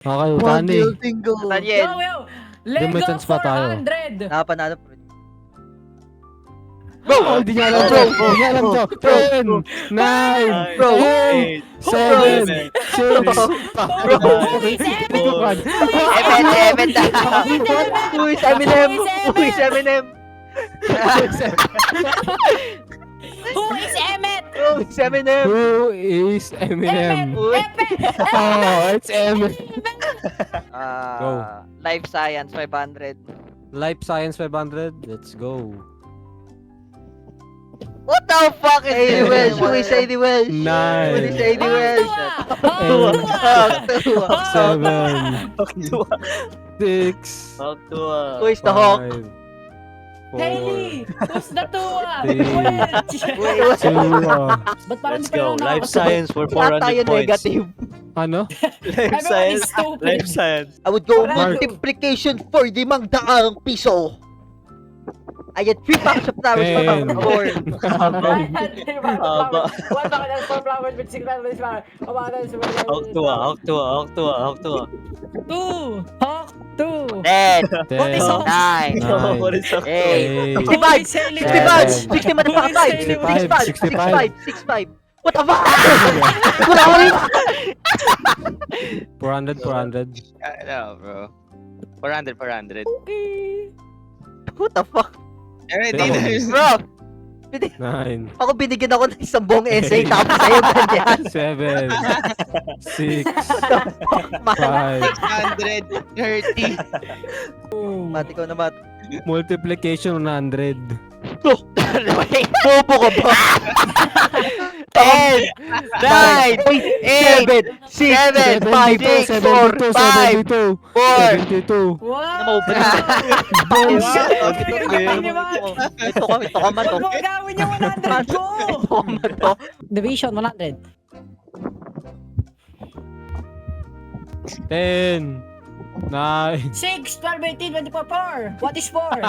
Okay, One Utani. building go. Daniel. Yo! Lego Remittance pa tayo. 400! Nakapanalo bro. Oh, di niya alam to. Di niya alam to. 10, 9, Bro. 8, 7, 6, Emet na. Who is Eminem? Who is Eminem? Who is Emmet? Who is Eminem? Who is Eminem? Oh, it's Eminem. Life Science 500. Life Science 500. Let's go. What the fuck is AD this? Welsh. Who is AD Welsh? Who Nine. is AD Welsh? Seven, 6, Who is the Hawk? 5, 4, Haley! Who's the Tua? Three. Welch! 2, Ba't parang Let's di pa go. lang Life nakakasabot? science for Lahat tayo 400 points. negative. ano? Life Everyone science. is stupid. Life science. I would go Mark. multiplication for 500 piso. I get 3 packs of flowers Ten. for Haba. One bucket and 4 flowers with 6 flowers. Hawk tuwa. 2! Hawk 2! 10, 10, 9, What is up? 8, 65, 65, 60 motherfucker 65, 65. What the fuck? Wala ko rin. 400, 400. No, bro. 400. What the fuck? bro. 9, Ako binigyan ako ng isang buong essay tapos sa'yo ganyan. 7, 6, Man, 5. 130. mati ko naman. Multiplication 100. Bobo ka ba? 10, 9, 8, 7, 6, 5, 72, 4, 5. 72, 72. 4. Wow! Ito ka man to. Huwag mo gawin yung 100 ko! Ito ka man to. Division 100. 10, 9, 6, 12, 18, 24, 4. What is 4?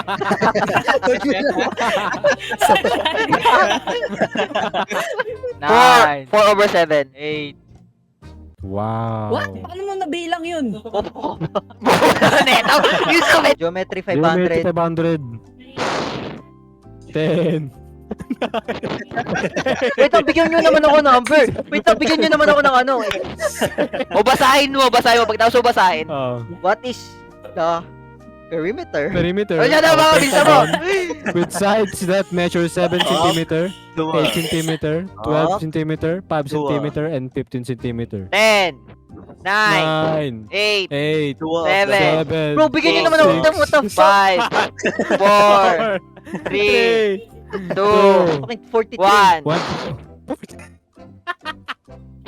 9, 4 over 7, 8. wow. What? Paano mo nabilang yun? Neto, you stupid. Geometry Geometry 500. 500. 10. Wait, bigyan nyo naman ako ng number. Wait, bigyan nyo naman ako ng ano. O basahin mo. Pagkatapos mo basahin. Oh. What is the perimeter? Perimeter. O yan na of mga bisa mo. pentagon with sides that measure 7 cm, 8 cm, 12 cm, 5 cm, and 15 cm. 10, 9, 9, 8, 8, 7, 7, Bro, bigyan nyo naman ako ng what the fuck? 5, 4, 3, 2, Fucking 43. 1. 1.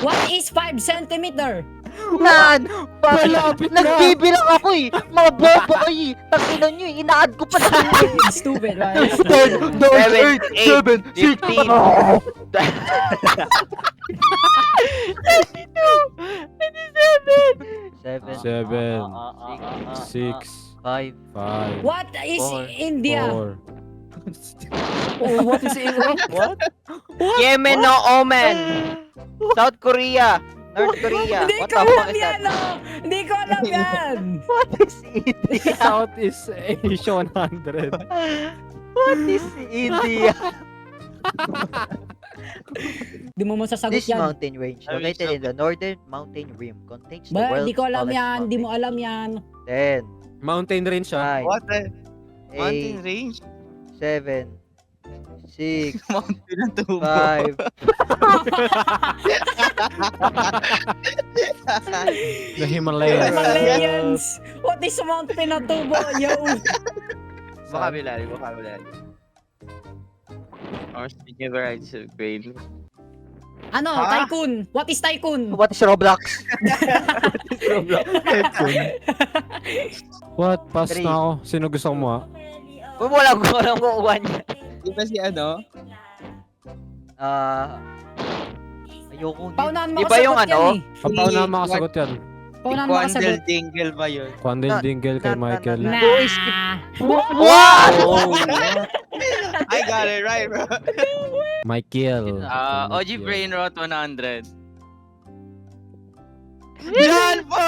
What is 5 centimeter? Man! Malapit na. Nagbibilang ako eh! Mga bobo kayo eh! Takinan nyo eh! Ina-add ko pa na Stupid, right? 10, 9, 8, 7, 6, 7, 6, 6, 5. 5, What is Four. India? 4. Oh, what is it? What? Yemen no Omen. South Korea. North Korea. Hindi What ko the fuck alam is yan, that? no! Hindi ko alam yan! What is India? Southeast Asia 100. What is India? Di mo masasagot This yan. mountain range located in the northern mountain rim contains the Ba, world's di ko alam tallest yan. Di mo mountain. alam yan. 10, Mountain range siya. 9, What the? Mountain 8, range? 7, 6, Mountain ng tubo. 5. The Himalayas. Himalayans! What is Mount Pinatubo? Yo! Vocabulary. Or speaking of rights of brain. Ano? Ha? Tycoon? What is tycoon? What is Roblox? What? Pass Three. na ako. Sino gusto mo ah? Wala ko alam kung kukuha niya. Di ba si ano? Ayoko din. Paunahan mo Di ba yung kasagot ano? yan eh. Papaw na makasagot yan. Paunahan mo Quandel kasagot. Dingle ba yun? Kwandel Dingle kay Michael. Nah. What? I got it right, bro. Michael. OG Brain Rot 100. Yan po!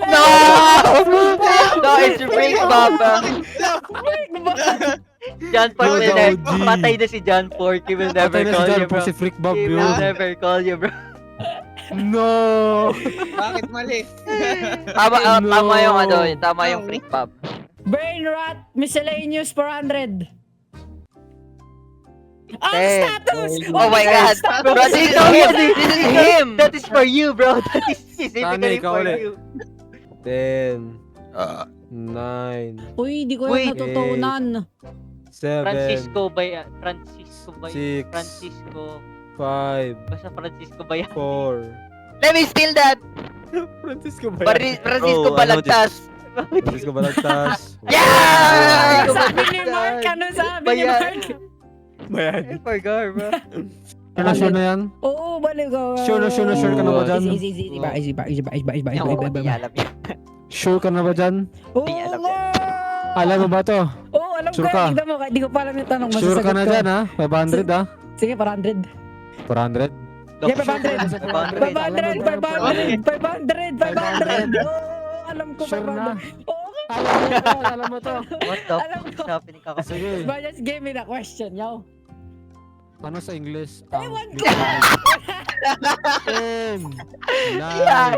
No! No, it's Rick Bob. John Pork will Yo, never, G. patay na si John Pork. He will never Patay na si call John you, bro. Pork, si Freak Bob He will yun. never call you, bro. No! Bakit mali? Tama, No. tama yung ano, tama yung Rick Bob. Brain rot, miscellaneous 400. Ang Ten. status! Oh my God. Bro, this is him. This is him. That is for you, bro. That is specifically ikaw for ulit. you. 10, 9, Uy, di ko Uy. yan natutunan. 7, Francisco ba yan? Francisco ba yan? 6, Francisco. 5, Basta Francisco ba yan? 4. Let me steal that! Francisco ba Francisco Bro, Balagtas. Francisco Balagtas. Yeah! Ano sabi ni Mark? Ano sabi ni Bayan. Mark? Bayan. I forgot, bro. Sure na yan? Oo, balik ko. Sure ka na ba dyan? Easy ba? Hindi alam yan. Sure ka na ba dyan? Oo Hindi alam nga! Alam mo ba to? Oo, alam Sure ko. ka? Tignan mo, di ko pa alam yung tanong. Sure ka masasagot na ko. dyan ha? 500 ha? Sige, 400. 400? Yeah, 500. 500. 500. Oo, alam ko Sure na? 500. Oo, Alam mo to. What the alam ko. fuck is happening ka kasi? Sige. But just give me the question, yo. Ano sa English? Ewan ko. 10, 9, Yeah.